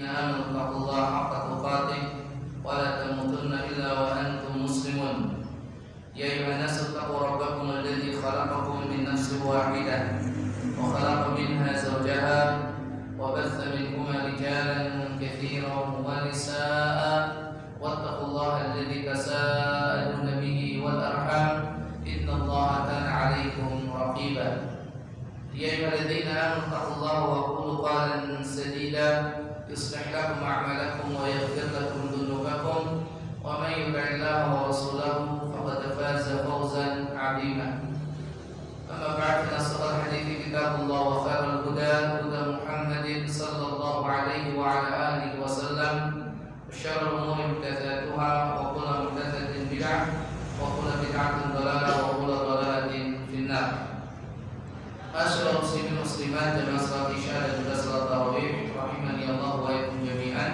آمنوا اتقوا الله حق تقاته ولا تموتن إلا وأنتم مسلمون يا أيها الناس اتقوا ربكم الذي خلقكم من نفس واحدة وخلق منها زوجها وبث منهما رجالا كثيرا ونساء واتقوا الله الذي تساءلون به والأرحام إن الله كان عليكم رقيبا يا أيها الذين آمنوا اتقوا الله وقولوا قولا سديدا يصلح لكم أعمالكم ويغفر لكم ذنوبكم ومن يطع الله ورسوله فقد فاز فوزا عظيما أما بعد فإن أصدق الحديث كتاب الله وخير الهدى هدى محمد صلى الله عليه وعلى آله وسلم وشر الأمور محدثاتها وكل محدثة بدعة وكل بدعة ضلالة وكل ضلالة في النار. Masyaallah muslimin muslimat jamaah salat Isya dan juga salat tarawih rahimani Allah wa iyyakum jami'an.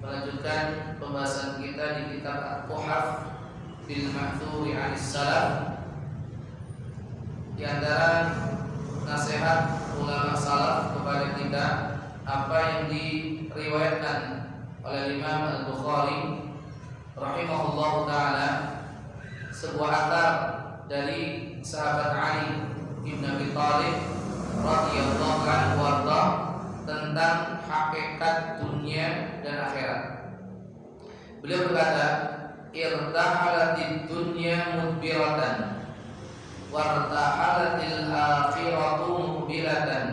Melanjutkan pembahasan kita di kitab At-Tuhaf bil Ma'thuri 'anis Salaf. Di antara nasihat ulama salaf kepada kita apa yang diriwayatkan oleh Imam Al-Bukhari rahimahullahu taala, sebuah athar dari sahabat Ali Ibn Abi Thalib radhiyallahu anhu warda tentang hakikat dunia dan akhirat. Beliau berkata, irtahalatid dunya mudbiratan wartahalatil akhiratu muqbilatan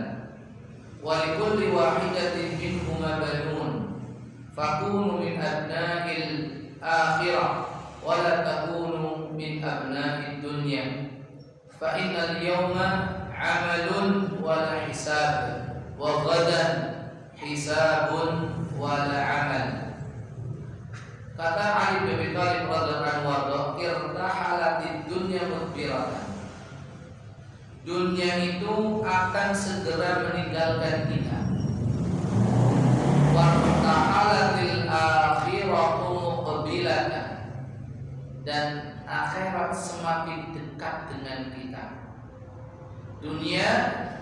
wa likulli wahidatin minhuma banun fakunu min abna'il akhirah wa la takunu min abna'id dunya fa innal yawma 'amalun wa la hisab wa ghadan hisabun wa la 'amal. Kata Ali bin Abi Thalib radhiyallahu anhu, irtahalatid dunya mudbiratan. Dunia itu akan segera meninggalkan kita. Wa irtahalatil akhiratu muqbilatan. Dan akhirat semakin dekat dengan kita. Dunia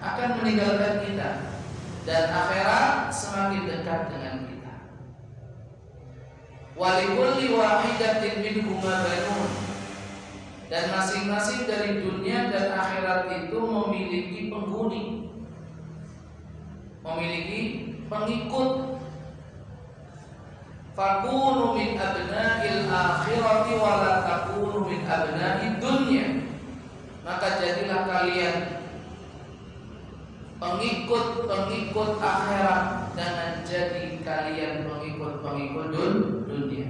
akan meninggalkan kita dan akhirat semakin dekat dengan kita. Walikulli wahidatin minhuma banun. Dan masing-masing dari dunia dan akhirat itu memiliki penghuni, memiliki pengikut. Fakunu min abna'il akhirati wa la takunu min abna'id dunya. Maka jadilah kalian pengikut-pengikut akhirat, jangan jadi kalian pengikut-pengikut dunia.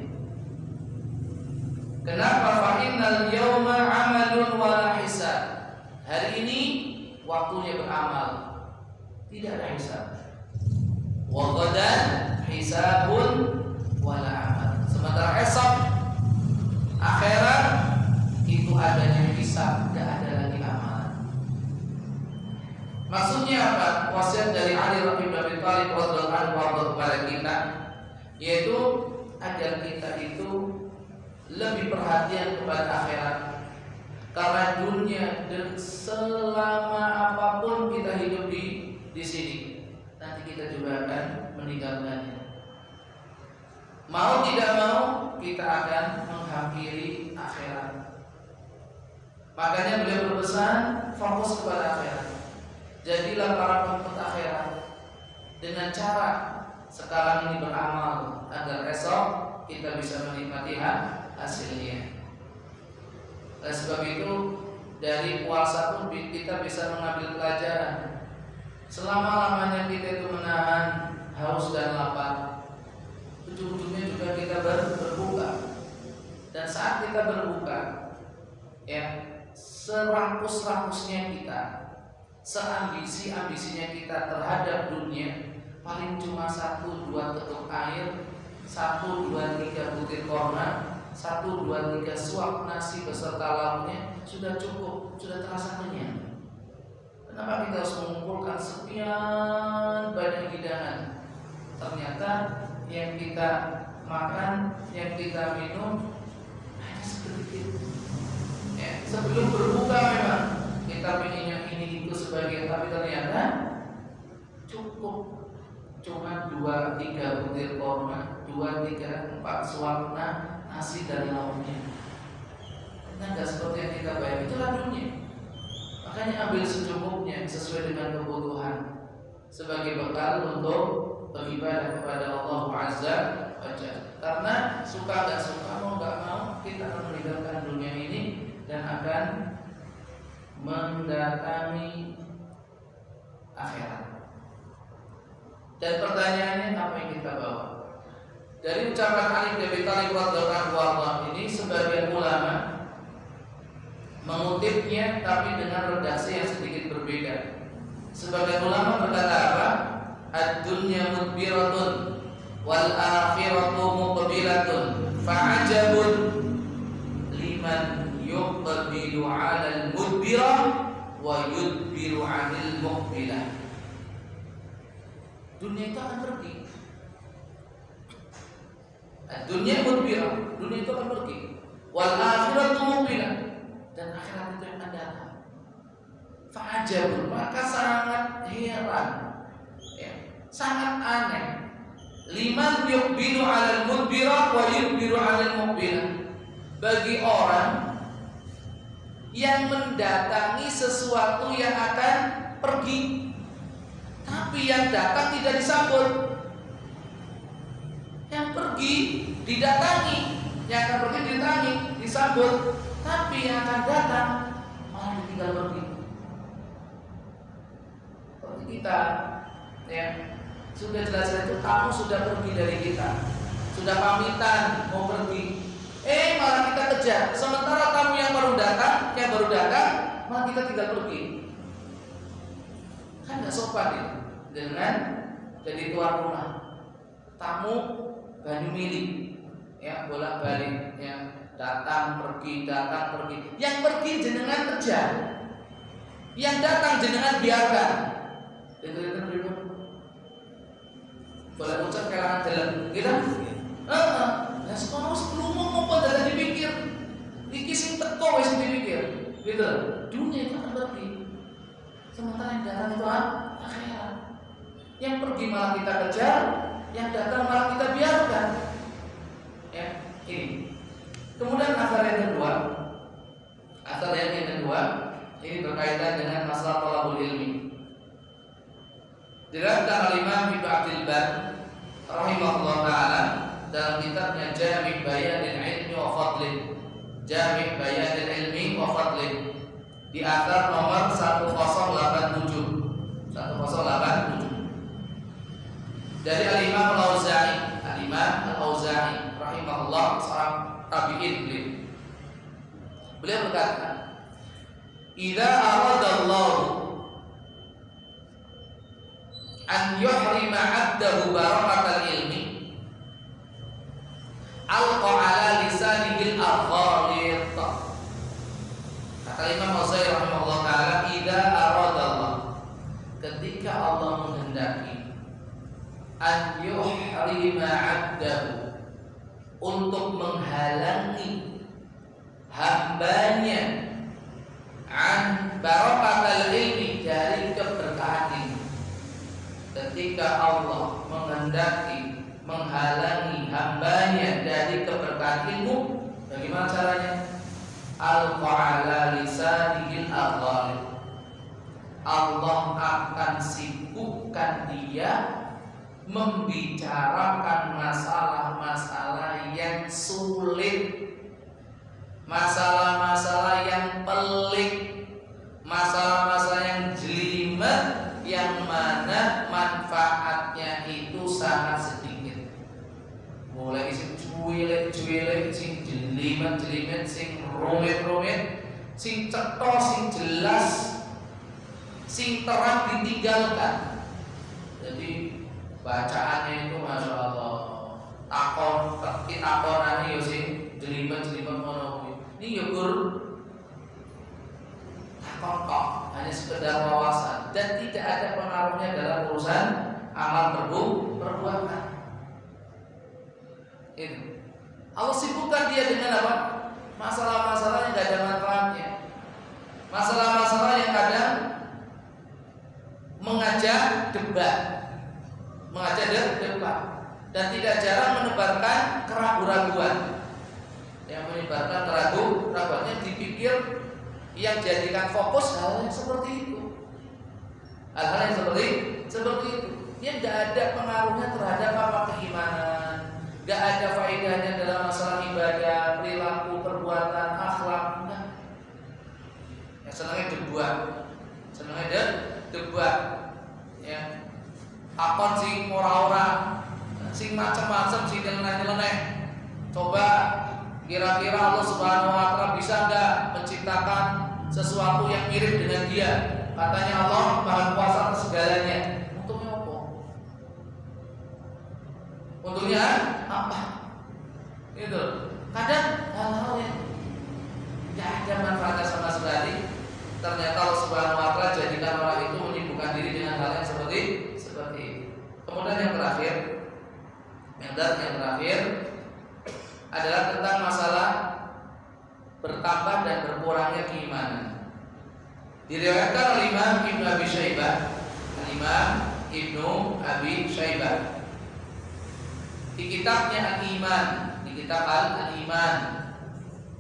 Kenapa? Fa innal yawma 'amalun wa la hisab. Hari ini waktunya beramal, tidak ada hisab. Wa ghadan hisabun wala amal. Sementara esok akhirat itu adanya hisab, tidak ada lagi amalan. Maksudnya apa? Wasiat dari Ali bin Abi Thalib radhiyallahu anhu kepada kita, yaitu agar kita itu lebih perhatian kepada akhirat. Karena dunia dan selama apapun kita hidup di sini, nanti kita juga akan meninggalkannya. Mau tidak mau kita akan menghampiri akhirat. Makanya beliau berpesan fokus kepada akhirat. Jadilah para pengikut akhirat dengan cara sekarang ini beramal agar esok kita bisa menikmati hasilnya. Oleh sebab itu dari puasa pun kita bisa mengambil pelajaran. Selama-lamanya kita itu menahan haus dan lapar, ujung-ujungnya juga kita berbuka. Dan saat kita berbuka, ya, serakus-rakusnya kita, seambisi-ambisinya kita terhadap dunia, paling cuma 1-2 teguk air, 1-2-3 butir korma, 1-2-3 suap nasi beserta lauknya sudah cukup, sudah terasa kenyang. Kenapa kita harus mengumpulkan sekian banyak hidangan? Ternyata yang kita makan, yang kita minum hanya sedikit. Ya, sebelum berbuka memang kita pengennya ini itu sebagian, tapi ternyata cukup. cuma 2-3 butir korma, 2-3-4 suap nasi dari lauknya. Nah, nggak seperti yang kita bayar. Itulah dunia. Makanya ambil secukupnya sesuai dengan kebutuhan sebagai bekal untuk beribadah kepada Allah Azza wa Jalla. Karena suka nggak suka, mau nggak mau, kita akan meninggalkan dunia ini dan akan mendatangi akhirat. Dan pertanyaannya, apa yang kita bawa? Dari ucapan Ali bin Abi Thalib radhiyallahu anhu ini, sebagian ulama mengutipnya tapi dengan redaksi yang sedikit berbeda. Sebagian ulama berkata apa? Ad-dunya mudbiratun wal akhiratu muqbilatun fa'ajabun liman yuqbilu 'alal mudbirah wa yudbiru 'anil muqbilah. Dunia itu akan pergi. Dunia mudbirah, dunia itu akan pergi. Wal akhiratu muqbilah, dan akhirat itu yang akan datang. Fa'ajabun, maka sangat heran, ya, sangat aneh. Liman yuqbilu 'alal mudbirah wa yudbiru 'anil muqbilah. Bagi orang yang mendatangi sesuatu yang akan pergi, tapi yang datang tidak disambut. Yang pergi didatangi, yang akan pergi didatangi, disambut, tapi yang akan datang malah ditinggal pergi. Seperti kita, ya, sudah jelas itu kamu sudah pergi dari kita, sudah pamitan mau pergi, malah kita kejar. Sementara kamu yang baru datang, malah kita tinggal pergi. Kan nggak sopan ya, dengan jadi tuan rumah, tamu banyu milik, ya, bolak balik, ya, datang pergi. Yang pergi jenengan kejar, yang datang jenengan biarkan. Itu berikut. Boleh ucap kelangan jalan, gitu? Nah sekolah sebelum ngomong pada dipikir, iki sing teko wis dipikir, gitu. Dunia itu akan pergi. Sementara yang datang itu akhirat. Yang pergi malah kita kejar, yang datang malah kita biarkan. Ya, ini. Kemudian asal yang kedua, ini berkaitan dengan masalah thalabul ilmi. Diriwayatkan oleh Imam Ibnu Abdul Bar rahimahullah taala dalam kitabnya Jami' Bayanil Ilmi wa Fadlih. Jami' Bayanil Ilmi wa Fadlih. Di athar nomor 1087 dari Al-Imam Al-Auza'i rahimahullah, seorang tabi'in. Beliau berkata, "Idza aradallahu an yuhrima 'abdahu barakatal ilmi alqa 'ala lisanihi al-aghalit." Kata Imam Al-Auza'i rahimahullah taala, "Idza aradallah," ketika Allah menghendaki, an yuhrima 'abdahu, untuk menghalangi hambanya, an barakatal ilmi, dari keberkahan ilmu. Ketika Allah menghendaki menghalangi hambanya dari keberkahan ilmu, bagaimana caranya? Al-qa'ala lisanihil aghalib, Allah akan sibukkan dia membicarakan masalah-masalah yang sulit, masalah-masalah yang pelik, masalah-masalah yang jelimet, yang mana manfaatnya itu sangat sedikit. Mulai sing cuwilik, sing jelimet, sing rumit, sing cetha, sing jelas, sing terang ditinggalkan. Jadi bacaannya itu masya Allah, takonane yo sing jelimet ngono kuwi. Ini yo gur takon kok, hanya sekedar wawasan dan tidak ada pengaruhnya dalam urusan amal perbuatan. Itu Allah sibukkan dia dengan apa? Masalah-masalah yang tidak ada manfaatnya, masalah-masalah yang kadang mengajak debat, mengajak debat, dan tidak jarang menebarkan keraguan-raguan. Yang menyebarkan keraguan-raguan yang dipikir yang jadikan fokus hal yang seperti itu. Hal-hal yang seperti itu. Yang tidak ada pengaruhnya terhadap apa keimanan, tidak ada faedahnya dalam masalah ibadah, perilaku, perbuatan, akhlak. Enggak. Yang senangnya debat, ya. Akon sing ora-ora, sing macam-macam, sing nyeleneh. Coba kira-kira Allah Subhanahu wa taala bisa enggak menciptakan sesuatu yang mirip dengan dia? Katanya Allah Maha Kuasa atas segalanya. Untungnya apa? Untungnya apa? Itu. Kadang hal-hal yang tidak ada manfaatnya sama sekali, ternyata Allah Subhanahu wa taala jadikan orang itu menyibukkan diri dengan hal yang seperti itu. Kemudian yang terakhir adalah tentang masalah bertambah dan berkurangnya keimanan. Diriwayatkan oleh Imam Ibnu Abi Syaibah, di kitabnya Al-Iman, di kitab Al-Iman,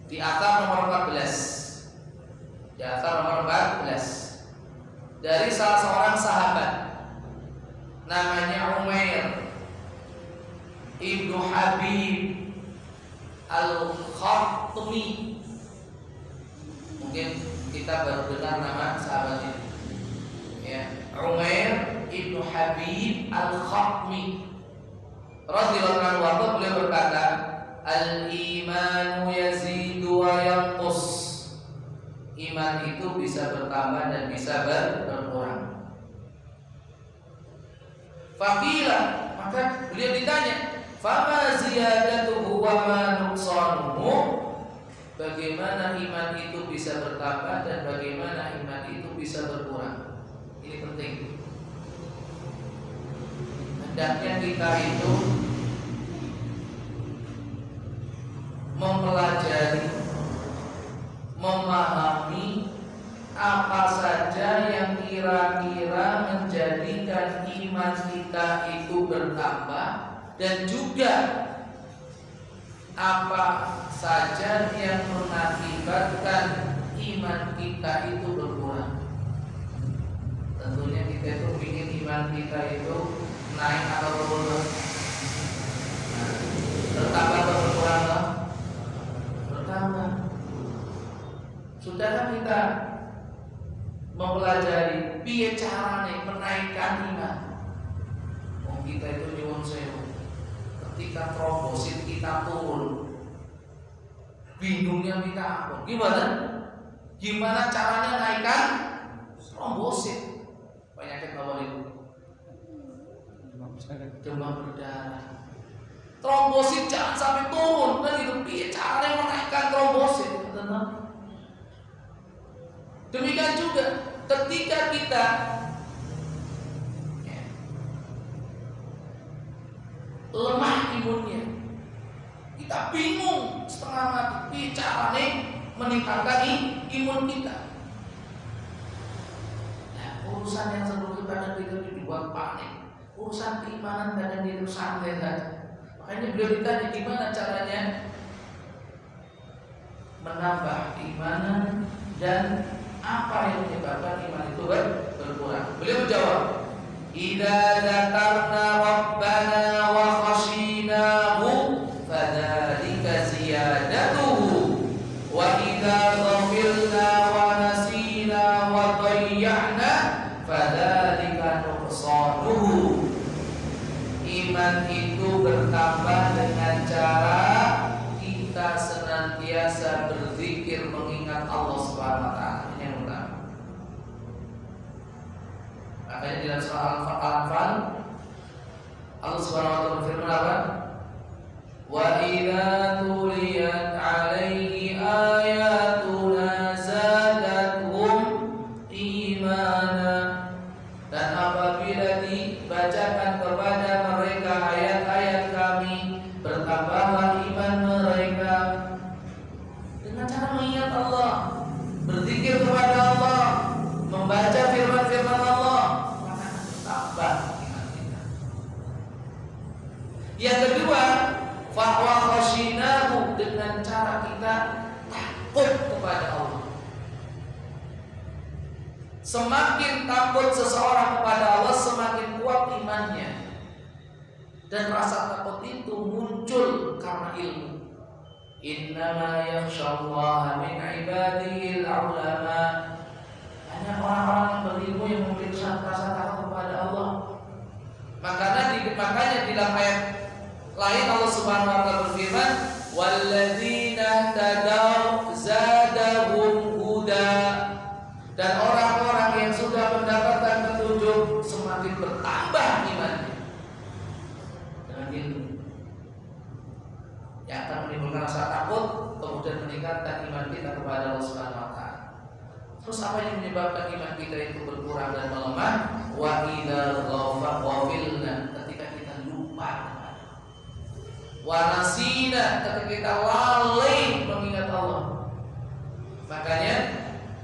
di athar nomor 14. Di athar nomor 14 dari salah seorang sahabat namanya Umair Ibnu Habib Al-Khatmi. Mungkin kita baru dengar nama sahabat ini, ya. Umair Ibnu Habib Al-Khatmi radhiyallahu anhu, beliau berkata, al-imanu yazidu wa yanqus. Iman itu bisa bertambah dan bisa berkurang. Faqila, maka beliau ditanya, fama ziyadatuhu wa ma nuqsanuhu? Bagaimana iman itu bisa bertambah dan bagaimana iman itu bisa berkurang? Ini penting. Hendaknya kita itu mempelajari, memahami apa saja yang kira-kira menjadikan iman kita itu bertambah, dan juga apa saja yang mengakibatkan iman kita itu berkurang. Tentunya kita itu ingin iman kita itu naik atau turun, bertambah atau berkurang? Bertambah. Sudahkah kita mempelajari piye carane menaikkan iman? Kita itu nyuwun sewu, ketika trombosit kita turun, bingungnya minta ampun. Gimana caranya naikkan trombosit? Penyakit apa itu? Demam berdarah. Trombosit jangan sampai turun, kan itu piye caranya menaikkan trombosit? Demikian juga ketika kita lemah imunnya, kita bingung setengah mati, caranya meningkatkan imun kita. Nah, urusan yang seperti kadang kita dibuat panik, urusan keimanan kadang itu santai saja. Makanya beliau ditanya gimana caranya menambah keimanan dan apa yang menyebabkan iman itu berkurang. Beliau menjawab, idza dzakarna rabbana wa khashinahu fadzalika ziyadatuhu wa idza ghafilna wa nasina wa dhayya'na fadzalika nuqsanuhu. Iman itu bertambah dengan cara kita senantiasa berzikir mengingat Allah Subhanahu wa taala. Ini yang utama. Makanya di dalam surah Al-Anfal Allah Subhanahu wa taala berfirman apa? Wa idza tuliyat 'alaihi ayatuna zadatuhum imana. Dan apabila dibacakan kepada mereka ayat-ayat kami, bertambahlah iman mereka. Dengan cara mengingat Allah, berzikir kepada Allah, membaca firman-firman Allah, maka tambah iman kita. Yang kedua, fa khashinahu, dengan cara kita takut kepada Allah. Semakin takut seseorang kepada Allah, semakin kuat imannya. Dan rasa takut itu muncul karena ilmu. Innama yakhshallaha min ibadihi al-ulama. Hanya orang-orang yang berilmu yang memiliki rasa takut kepada Allah. Makanya di dalam ayat lain Allah Subhanahu wa taala berfirman, "Walladzina tadaw zadahum huda." Dan orang-orang yang sudah mendapatkan petunjuk semakin bertambah imannya dengan ilmu. Yang akan menimbulkan rasa takut, kemudian meningkatkan iman kita kepada Allah Subhanahu wa taala. Terus apa yang menyebabkan iman kita itu berkurang dan melemah? Wa idza ghafilna, ketika kita lupa. Wa nasina, ketika kita lalai mengingat Allah. Makanya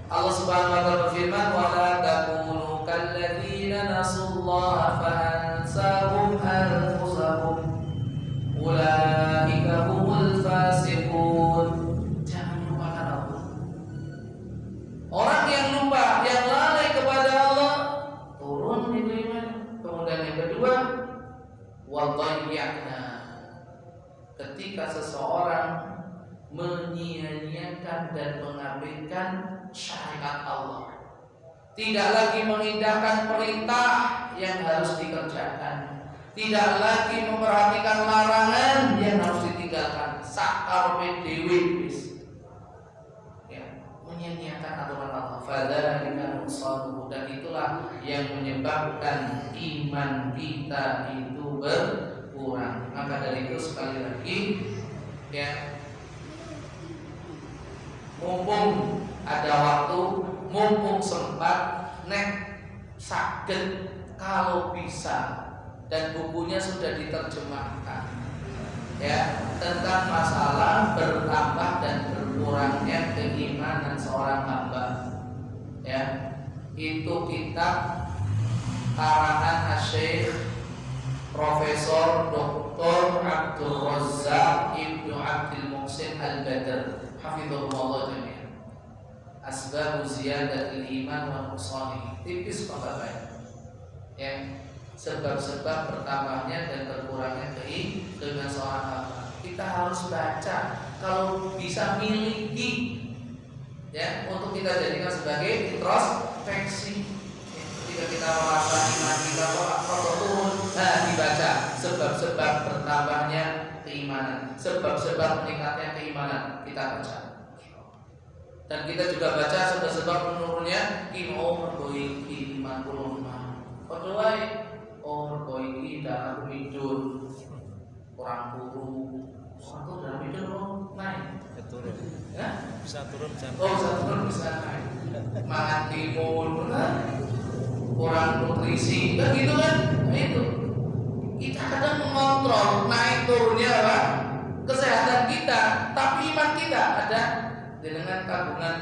Allah Subhanahu wa taala berfirman, "Wa la takunu kalladzina nasullaha fa ansahum anfusahum ulaika humul fasiqun." Jangan lupakan Allah. Orang yang lupa, yang lalai kepada Allah, turun di iman. Kemudian yang kedua, wa dhayya'na, ketika seseorang menyia-nyiakan dan mengabaikan syariat Allah, tidak lagi mengindahkan perintah yang harus dikerjakan, tidak lagi memperhatikan larangan yang harus ditinggalkan, sakar dewi, ya, menyia-nyiakan aturan Allah. Fadzalika nusabuhu, dan itulah yang menyebabkan iman kita itu berkurang. Maka dari itu sekali lagi, ya, mumpung ada waktu, mumpung sempat, nek saged kalau bisa, dan bukunya sudah diterjemahkan, ya, tentang masalah bertambah dan berkurangnya keimanan seorang hamba, ya, itu kitab karangan Syekh Profesor Dr. Abdul Razzaq Ibnu Abdul Muhsin Al-Badr hafizahullah jami'an. Asbabu ziyadatil iman wa nuqsanihi. Tipis Bapak, ya, sebab-sebab bertambahnya dan berkurangnya keimanan seorang hamba. Kita harus baca, kalau bisa miliki, ya, untuk kita jadikan sebagai introspeksi. Ketika kita merasa iman kita kok turun, nah dibaca sebab-sebab bertambahnya keimanan, sebab-sebab meningkatnya keimanan, kita baca. Dan kita juga baca sebab-sebab menurunnya mergo iki iman kula lemah. Padha wae mergo iki darah midun, kurang turu. Satu darah midun kok naik. Turun. Ya? Bisa turun bisa. Oh, bisa turun bisa naik. Makan timun, kurang nutrisi, kan gitu kan? Nah, itu. Kita kadang mengontrol naik turunnya apa? Kesehatan kita, tapi iman kita ada dengan tabungan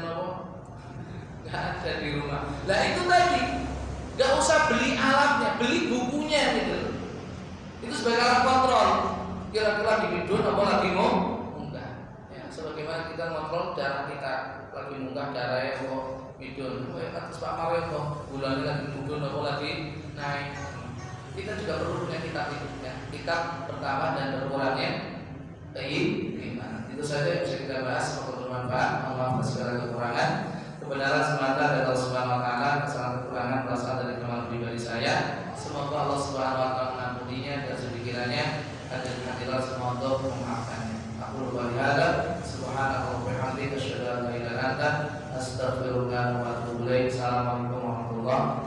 nggak ada di rumah. Lah itu tadi, nggak usah beli alatnya, beli bukunya gitu. Itu sebagai alat kontrol. Kira-kira di midun apa lagi munggah. Ya, sebagaimana kita kontrol darah kita, lagi munggah darahnya kok midun. Atas Pak Mario kok bulannya lagi midun apa lagi naik. Kita juga perlu punya kitab itu, ya. Kitab pertama dan berkurangnya keimanan. Itu saja yang bisa kita bahas. Semoga bermanfaat. Mohon maaf segala kekurangan. Kebenaran semata dari Allah Subhanahu wa taala, kesalahan kekurangan berasal dari kemampuan pribadi saya. Semoga Allah Subhanahu wa taala mengampuninya dan sedikiranya dan hadirat semua untuk memaafkannya. Aku lupa dihadap. Subhanallah wa bihamdihi asyhadu an la ilaha illa anta astaghfiruka wa atubu ilaik. Assalamualaikum warahmatullahi wabarakatuh.